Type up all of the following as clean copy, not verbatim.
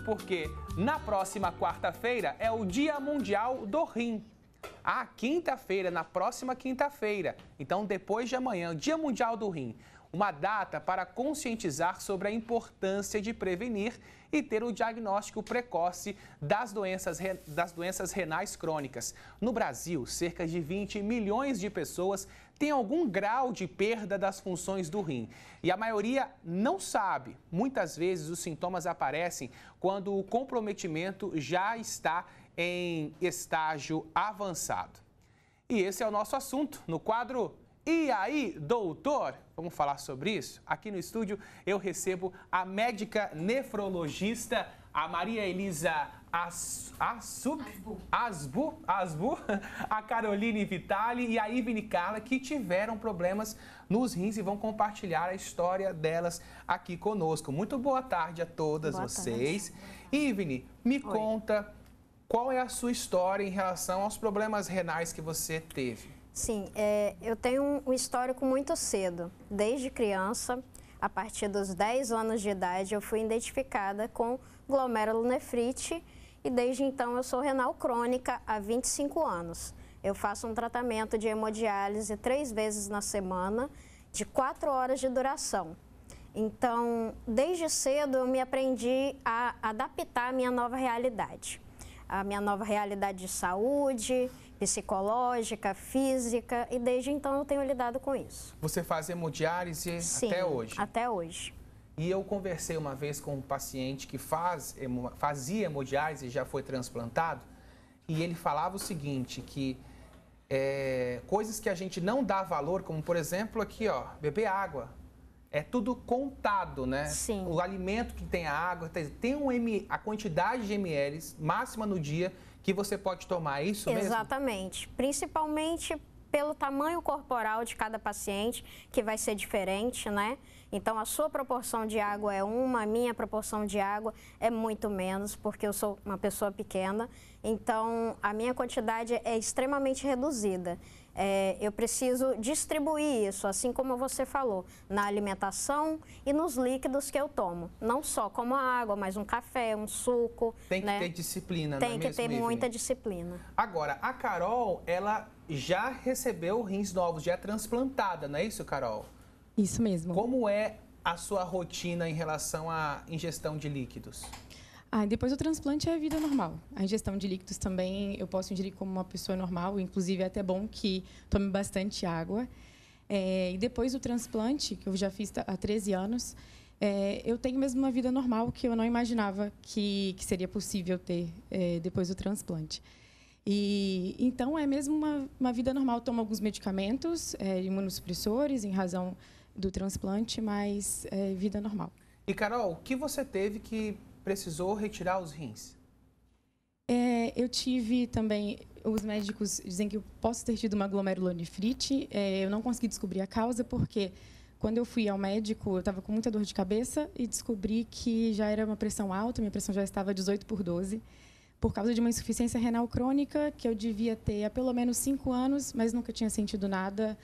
porque na próxima quarta-feira é o Dia Mundial do Rim. A quinta-feira, na próxima quinta-feira, então depois de amanhã, o Dia Mundial do Rim. Uma data para conscientizar sobre a importância de prevenir e ter o diagnóstico precoce das doenças renais crônicas. No Brasil, cerca de 20 milhões de pessoas têm algum grau de perda das funções do rim. E a maioria não sabe. Muitas vezes os sintomas aparecem quando o comprometimento já está em estágio avançado. E esse é o nosso assunto no quadro E aí, doutor? Vamos falar sobre isso? Aqui no estúdio eu recebo a médica nefrologista, a Maria Elisa Asbu, a Caroline Vitali e a Ivne Carla, que tiveram problemas nos rins e vão compartilhar a história delas aqui conosco. Muito boa tarde a todas vocês. Ivne, me conta qual é a sua história em relação aos problemas renais que você teve. Sim, eu tenho um histórico muito cedo. Desde criança, a partir dos 10 anos de idade, eu fui identificada com glomerulonefrite e desde então eu sou renal crônica há 25 anos. Eu faço um tratamento de hemodiálise 3 vezes na semana, de 4 horas de duração. Então, desde cedo eu me aprendi a adaptar à minha nova realidade. A minha nova realidade de saúde, psicológica, física, e desde então eu tenho lidado com isso. Você faz hemodiálise até hoje? Até hoje. E eu conversei uma vez com um paciente que fazia hemodiálise e já foi transplantado, e ele falava o seguinte, que coisas que a gente não dá valor, como por exemplo aqui, ó, beber água. É tudo contado, né? Sim. O alimento que tem a água, tem a quantidade de ml máxima no dia que você pode tomar, é isso mesmo? Exatamente. Principalmente pelo tamanho corporal de cada paciente, que vai ser diferente, né? Então, a sua proporção de água é uma, a minha proporção de água é muito menos, porque eu sou uma pessoa pequena. Então, a minha quantidade é extremamente reduzida. Eu preciso distribuir isso, assim como você falou, na alimentação e nos líquidos que eu tomo. Não só como a água, mas um café, um suco. Tem que ter disciplina, não é mesmo? Tem que ter muita disciplina. Agora, a Carol, ela já recebeu rins novos, já é transplantada, não é isso, Carol? Isso mesmo. Como é a sua rotina em relação à ingestão de líquidos? Depois do transplante é a vida normal. A ingestão de líquidos também eu posso ingerir como uma pessoa normal, inclusive é até bom que tome bastante água. E depois do transplante, que eu já fiz há 13 anos, eu tenho mesmo uma vida normal que eu não imaginava que seria possível ter depois do transplante. E então é mesmo uma vida normal. Tomo alguns medicamentos, imunossupressores, em razão do transplante, mas é vida normal. E Carol, o que você teve que precisou retirar os rins? Eu tive também, os médicos dizem que eu posso ter tido uma glomerulonefrite. Eu não consegui descobrir a causa, porque quando eu fui ao médico, eu estava com muita dor de cabeça e descobri que já era uma pressão alta, minha pressão já estava 18/12, por causa de uma insuficiência renal crônica, que eu devia ter há pelo menos 5 anos, mas nunca tinha sentido nada.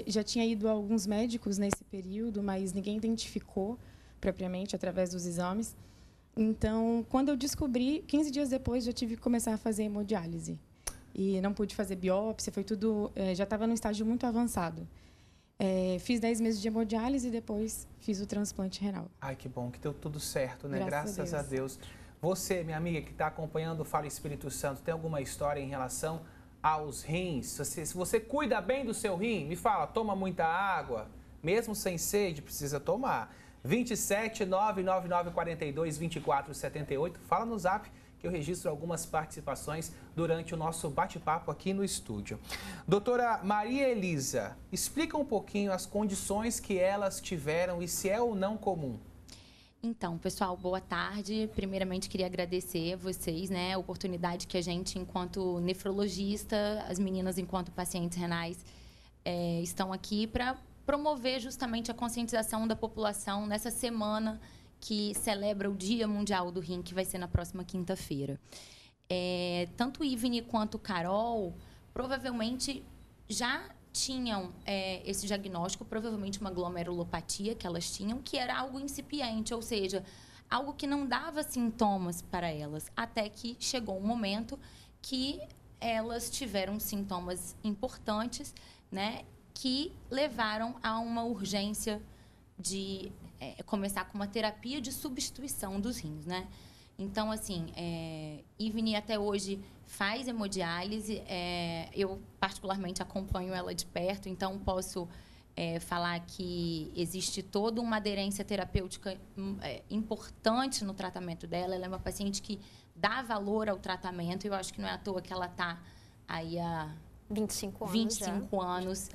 Já tinha ido a alguns médicos nesse período, mas ninguém identificou propriamente através dos exames. Então, quando eu descobri, 15 dias depois, já tive que começar a fazer hemodiálise. E não pude fazer biópsia, foi tudo... já estava num estágio muito avançado. Fiz 10 meses de hemodiálise e depois fiz o transplante renal. Ai, que bom, que deu tudo certo, né? Graças a Deus. Você, minha amiga, que está acompanhando o Fala Espírito Santo, tem alguma história em relação aos rins? Se você cuida bem do seu rim, me fala, toma muita água, mesmo sem sede, precisa tomar. 27 999 42 24 78. Fala no zap que eu registro algumas participações durante o nosso bate-papo aqui no estúdio. Doutora Maria Elisa, explica um pouquinho as condições que elas tiveram e se é ou não comum. Então, pessoal, boa tarde. Primeiramente, queria agradecer a vocês, né, a oportunidade que a gente, enquanto nefrologista, as meninas, enquanto pacientes renais, estão aqui para promover justamente a conscientização da população nessa semana que celebra o Dia Mundial do Rim, que vai ser na próxima quinta-feira. Tanto Ivne quanto Carol provavelmente já tinham esse diagnóstico, provavelmente uma glomerulopatia que elas tinham, que era algo incipiente, ou seja, algo que não dava sintomas para elas, até que chegou um momento que elas tiveram sintomas importantes, né, que levaram a uma urgência de começar com uma terapia de substituição dos rins, né? Então, assim, Ivni até hoje faz hemodiálise, eu particularmente acompanho ela de perto, então posso falar que existe toda uma aderência terapêutica importante no tratamento dela. Ela é uma paciente que dá valor ao tratamento, e eu acho que não é à toa que ela está aí há 25 anos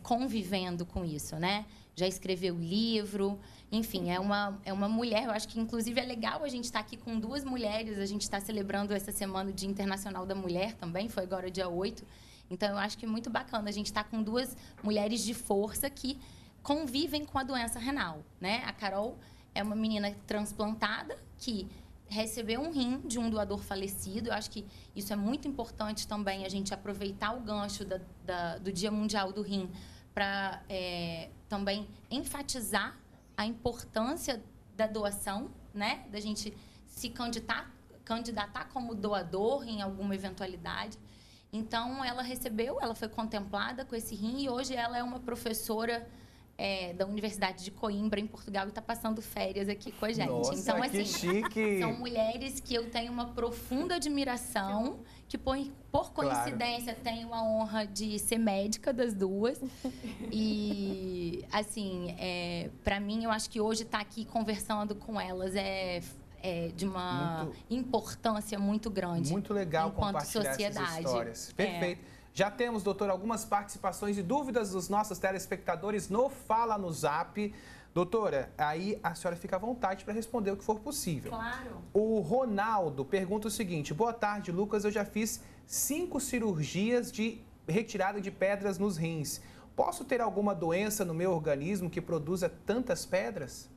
convivendo com isso, né? Já escreveu livro, enfim, é uma mulher. Eu acho que, inclusive, é legal a gente estar aqui com duas mulheres. A gente está celebrando essa semana o Dia Internacional da Mulher também, foi agora dia 8. Então, eu acho que é muito bacana a gente estar com duas mulheres de força que convivem com a doença renal, né? A Carol é uma menina transplantada que recebeu um rim de um doador falecido. Eu acho que isso é muito importante também, a gente aproveitar o gancho do Dia Mundial do Rim para também enfatizar a importância da doação, né? Da gente se candidatar como doador em alguma eventualidade. Então, ela foi contemplada com esse rim, e hoje ela é uma professora da Universidade de Coimbra, em Portugal, e está passando férias aqui com a gente. Nossa, então, que assim, chique! São mulheres que eu tenho uma profunda admiração, que por coincidência tenho a honra de ser médica das duas. E, assim, para mim, eu acho que hoje estar aqui conversando com elas de uma importância muito grande. Muito legal compartilhar sociedade. Essas histórias. Perfeito. Já temos, doutora, algumas participações e dúvidas dos nossos telespectadores no Fala no Zap. Doutora, aí a senhora fica à vontade para responder o que for possível. Claro. O Ronaldo pergunta o seguinte: boa tarde, Lucas. Eu já fiz 5 cirurgias de retirada de pedras nos rins. Posso ter alguma doença no meu organismo que produza tantas pedras?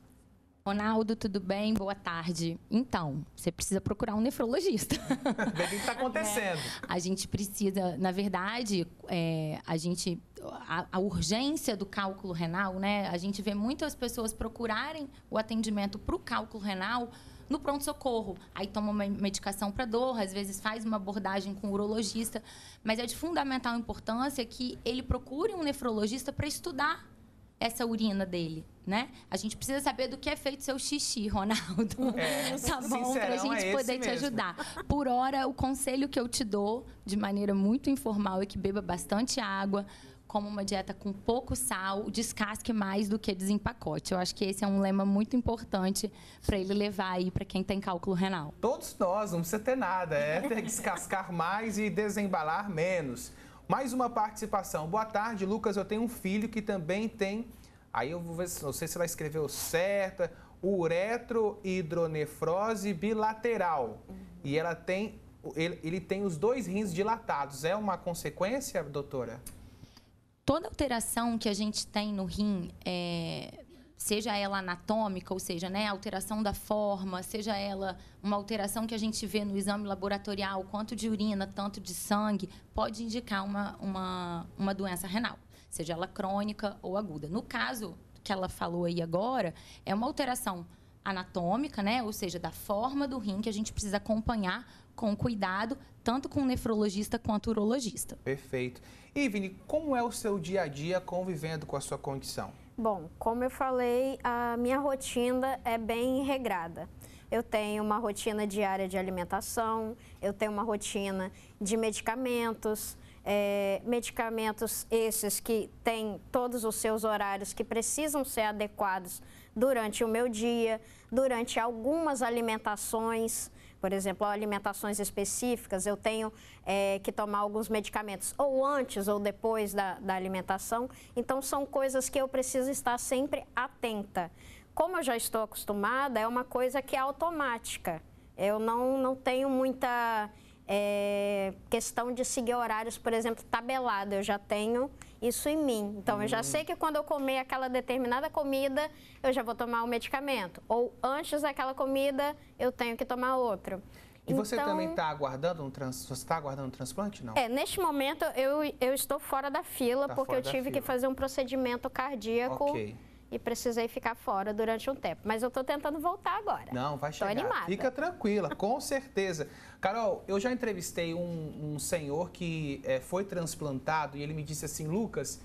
Ronaldo, tudo bem? Boa tarde. Então, você precisa procurar um nefrologista. O que está acontecendo? A gente precisa, na verdade, a urgência do cálculo renal, né? A gente vê muitas pessoas procurarem o atendimento para o cálculo renal no pronto-socorro. Aí toma uma medicação para dor, às vezes faz uma abordagem com o urologista, mas é de fundamental importância que ele procure um nefrologista para estudar essa urina dele, né? A gente precisa saber do que é feito seu xixi, Ronaldo. Tá bom? Pra gente poder te ajudar. Por hora, o conselho que eu te dou, de maneira muito informal, é que beba bastante água, coma uma dieta com pouco sal, descasque mais do que desempacote. Eu acho que esse é um lema muito importante para ele levar aí para quem tem cálculo renal. Todos nós, não precisa ter nada. Ter que descascar mais e desembalar menos. Mais uma participação. Boa tarde, Lucas. Eu tenho um filho que também tem, aí eu vou ver, não sei se ela escreveu certo, uretrohidronefrose bilateral. E ele tem os 2 rins dilatados. É uma consequência, doutora? Toda alteração que a gente tem no rim, seja ela anatômica, ou seja, né, alteração da forma, seja ela uma alteração que a gente vê no exame laboratorial, quanto de urina, tanto de sangue, pode indicar uma doença renal, seja ela crônica ou aguda. No caso que ela falou aí agora, é uma alteração anatômica, né, ou seja, da forma do rim, que a gente precisa acompanhar com cuidado, tanto com o nefrologista quanto o urologista. Perfeito. Ivni, como é o seu dia a dia convivendo com a sua condição? Bom, como eu falei, a minha rotina é bem regrada. Eu tenho uma rotina diária de alimentação, eu tenho uma rotina de medicamentos, medicamentos esses que têm todos os seus horários que precisam ser adequados durante o meu dia, durante algumas alimentações. Por exemplo, alimentações específicas, eu tenho que tomar alguns medicamentos ou antes ou depois da alimentação. Então, são coisas que eu preciso estar sempre atenta. Como eu já estou acostumada, é uma coisa que é automática. Eu não tenho muita questão de seguir horários, por exemplo, tabelado. Eu já tenho isso em mim. Então, eu já sei que quando eu comer aquela determinada comida, eu já vou tomar um medicamento. Ou antes daquela comida, eu tenho que tomar outro. E você também está aguardando você está aguardando um transplante, não? Neste momento, eu estou fora da fila, porque eu tive que fazer um procedimento cardíaco. Ok. e precisei ficar fora durante um tempo. Mas eu estou tentando voltar agora. Não, vai chegar. Tô animada. Fica tranquila, com certeza. Carol, eu já entrevistei um senhor que foi transplantado e ele me disse assim, Lucas,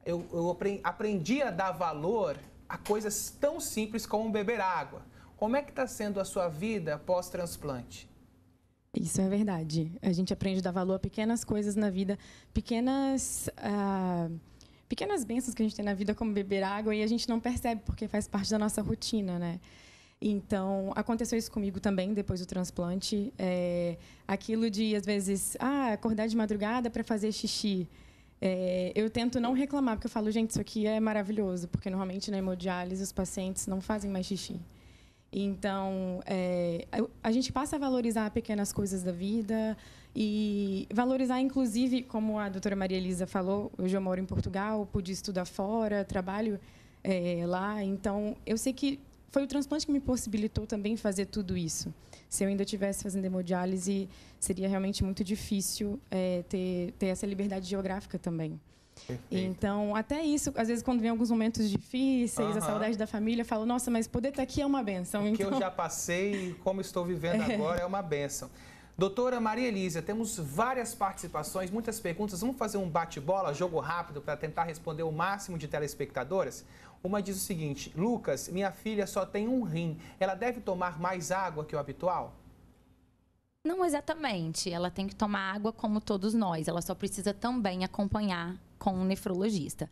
eu aprendi a dar valor a coisas tão simples como beber água. Como é que está sendo a sua vida pós-transplante? Isso é verdade. A gente aprende a dar valor a pequenas coisas na vida, pequenas bênçãos que a gente tem na vida, como beber água, e a gente não percebe, porque faz parte da nossa rotina, né? Então, aconteceu isso comigo também, depois do transplante. Aquilo de, às vezes, acordar de madrugada para fazer xixi. Eu tento não reclamar, porque eu falo, gente, isso aqui é maravilhoso, porque normalmente na hemodiálise os pacientes não fazem mais xixi. Então, a gente passa a valorizar pequenas coisas da vida e valorizar, inclusive, como a doutora Maria Elisa falou, hoje eu moro em Portugal, pude estudar fora, trabalho lá. Então, eu sei que foi o transplante que me possibilitou também fazer tudo isso. Se eu ainda estivesse fazendo hemodiálise, seria realmente muito difícil ter essa liberdade geográfica também. Perfeito. Então, até isso, às vezes, quando vem alguns momentos difíceis, a saudade da família, eu falo, nossa, mas poder estar aqui é uma bênção. O que eu já passei e como estou vivendo agora é uma bênção. Doutora Maria Elisa, temos várias participações, muitas perguntas. Vamos fazer um bate-bola, jogo rápido, para tentar responder o máximo de telespectadoras? Uma diz o seguinte, Lucas, minha filha só tem um rim. Ela deve tomar mais água que o habitual? Não exatamente. Ela tem que tomar água como todos nós. Ela só precisa também acompanhar com um nefrologista.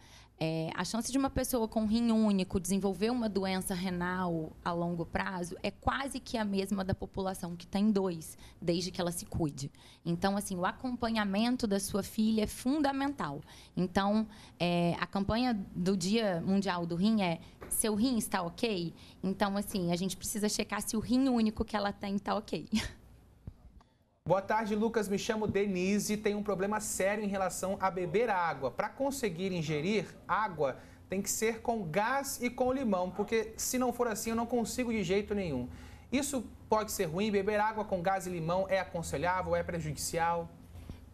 A chance de uma pessoa com rim único desenvolver uma doença renal a longo prazo é quase que a mesma da população que tem 2, desde que ela se cuide. Então, assim, o acompanhamento da sua filha é fundamental. Então, a campanha do Dia Mundial do Rim é seu rim está ok? Então, assim, a gente precisa checar se o rim único que ela tem está ok. Boa tarde, Lucas. Me chamo Denise e tenho um problema sério em relação a beber água. Para conseguir ingerir água, tem que ser com gás e com limão, porque se não for assim, eu não consigo de jeito nenhum. Isso pode ser ruim? Beber água com gás e limão é aconselhável? É prejudicial?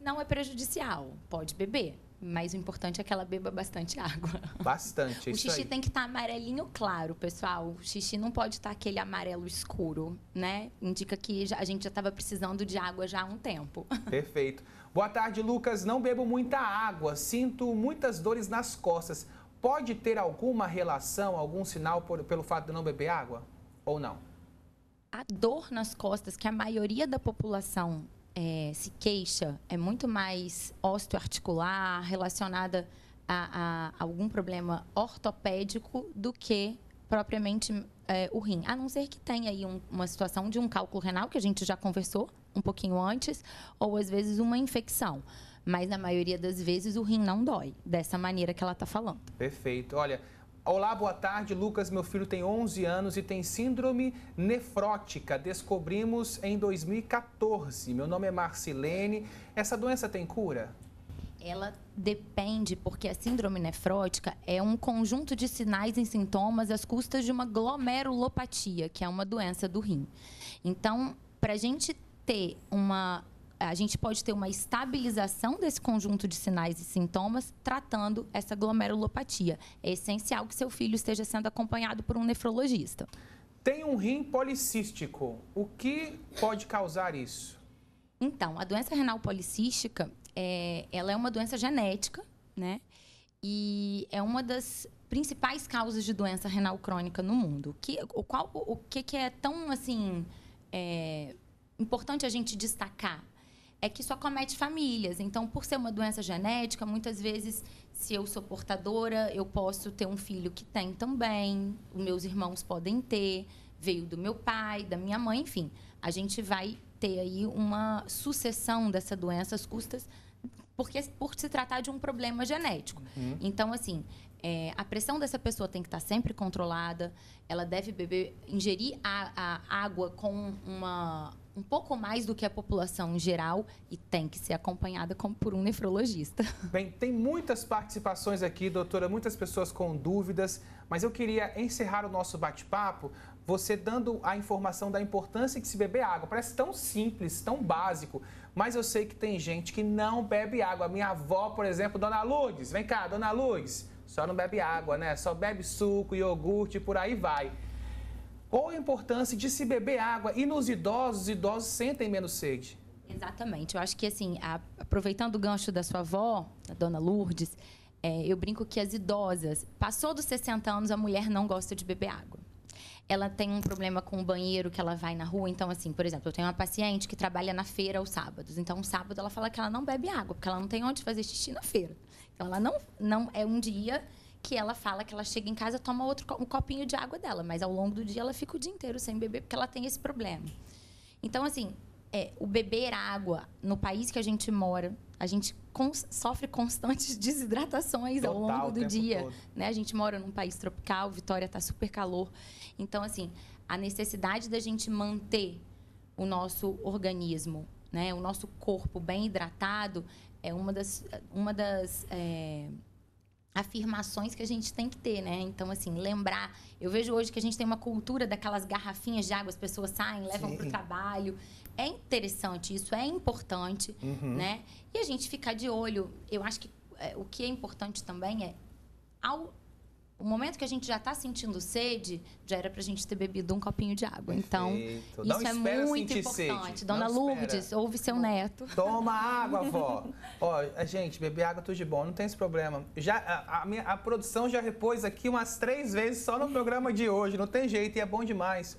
Não é prejudicial. Pode beber. Mas o importante é que ela beba bastante água. Bastante, O xixi tem que estar amarelinho claro, pessoal. O xixi não pode estar aquele amarelo escuro, né? Indica que a gente já estava precisando de água já há um tempo. Perfeito. Boa tarde, Lucas. Não bebo muita água, sinto muitas dores nas costas. Pode ter alguma relação, algum sinal pelo fato de não beber água? Ou não? A dor nas costas, que a maioria da população se queixa, é muito mais osteoarticular, relacionada a algum problema ortopédico do que propriamente o rim. A não ser que tenha aí uma situação de um cálculo renal, que a gente já conversou um pouquinho antes, ou às vezes uma infecção. Mas na maioria das vezes o rim não dói, dessa maneira que ela está falando. Perfeito. Olha, olá, boa tarde, Lucas. Meu filho tem 11 anos e tem síndrome nefrótica. Descobrimos em 2014. Meu nome é Marcilene. Essa doença tem cura? Ela depende, porque a síndrome nefrótica é um conjunto de sinais e sintomas às custas de uma glomerulopatia, que é uma doença do rim. Então, para a gente ter a gente pode ter uma estabilização desse conjunto de sinais e sintomas tratando essa glomerulopatia. É essencial que seu filho esteja sendo acompanhado por um nefrologista. Tem um rim policístico. O que pode causar isso? Então, a doença renal policística, ela é uma doença genética, né? E é uma das principais causas de doença renal crônica no mundo. O que é tão, assim, importante a gente destacar? É que isso acomete famílias. Então, por ser uma doença genética, muitas vezes, se eu sou portadora, eu posso ter um filho que tem também, os meus irmãos podem ter, veio do meu pai, da minha mãe, enfim. A gente vai ter aí uma sucessão dessa doença às custas, por se tratar de um problema genético. Então, assim, a pressão dessa pessoa tem que estar sempre controlada, ela deve ingerir a água com um pouco mais do que a população em geral e tem que ser acompanhada por um nefrologista. Bem, tem muitas participações aqui, doutora, muitas pessoas com dúvidas, mas eu queria encerrar o nosso bate-papo você dando a informação da importância de se beber água. Parece tão simples, tão básico, mas eu sei que tem gente que não bebe água. A minha avó, por exemplo, Dona Lourdes, vem cá, Dona Lourdes, só não bebe água, né? Só bebe suco, iogurte, por aí vai. Qual a importância de se beber água? E nos idosos, os idosos sentem menos sede. Exatamente. Eu acho que, assim, aproveitando o gancho da sua avó, a dona Lourdes, eu brinco que as idosas, passou dos 60 anos, a mulher não gosta de beber água. Ela tem um problema com o banheiro que ela vai na rua. Então, assim, por exemplo, eu tenho uma paciente que trabalha na feira aos sábados. Então, um sábado ela fala que ela não bebe água, porque ela não tem onde fazer xixi na feira. Então, ela não é um dia que ela fala que ela chega em casa e toma um copinho de água dela. Mas, ao longo do dia, ela fica o dia inteiro sem beber, porque ela tem esse problema. Então, assim, o beber água no país que a gente mora, a gente sofre constantes desidratações ao longo do dia, né? A gente mora num país tropical, Vitória está super calor. Então, assim, a necessidade da gente manter o nosso organismo, né? O nosso corpo bem hidratado é uma das afirmações que a gente tem que ter, né? Então, assim, lembrar. Eu vejo hoje que a gente tem uma cultura daquelas garrafinhas de água, as pessoas saem, levam para o trabalho. É interessante, isso é importante, né? E a gente ficar de olho. Eu acho que o que é importante também é, o momento que a gente já está sentindo sede, já era para a gente ter bebido um copinho de água. Então, isso é muito importante. Dona Lourdes, ouve seu neto. Toma água, avó. Ó, gente, beber água tudo de bom, não tem esse problema. A produção já repôs aqui umas 3 vezes só no programa de hoje, não tem jeito, e é bom demais.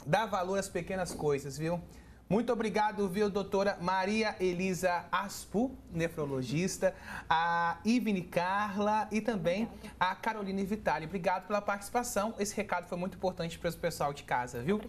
Dá valor às pequenas coisas, viu? Muito obrigado, viu, doutora Maria Elisa Aspu, nefrologista, a Ivne Carla e também a Caroline Vitali. Obrigado pela participação. Esse recado foi muito importante para o pessoal de casa, viu?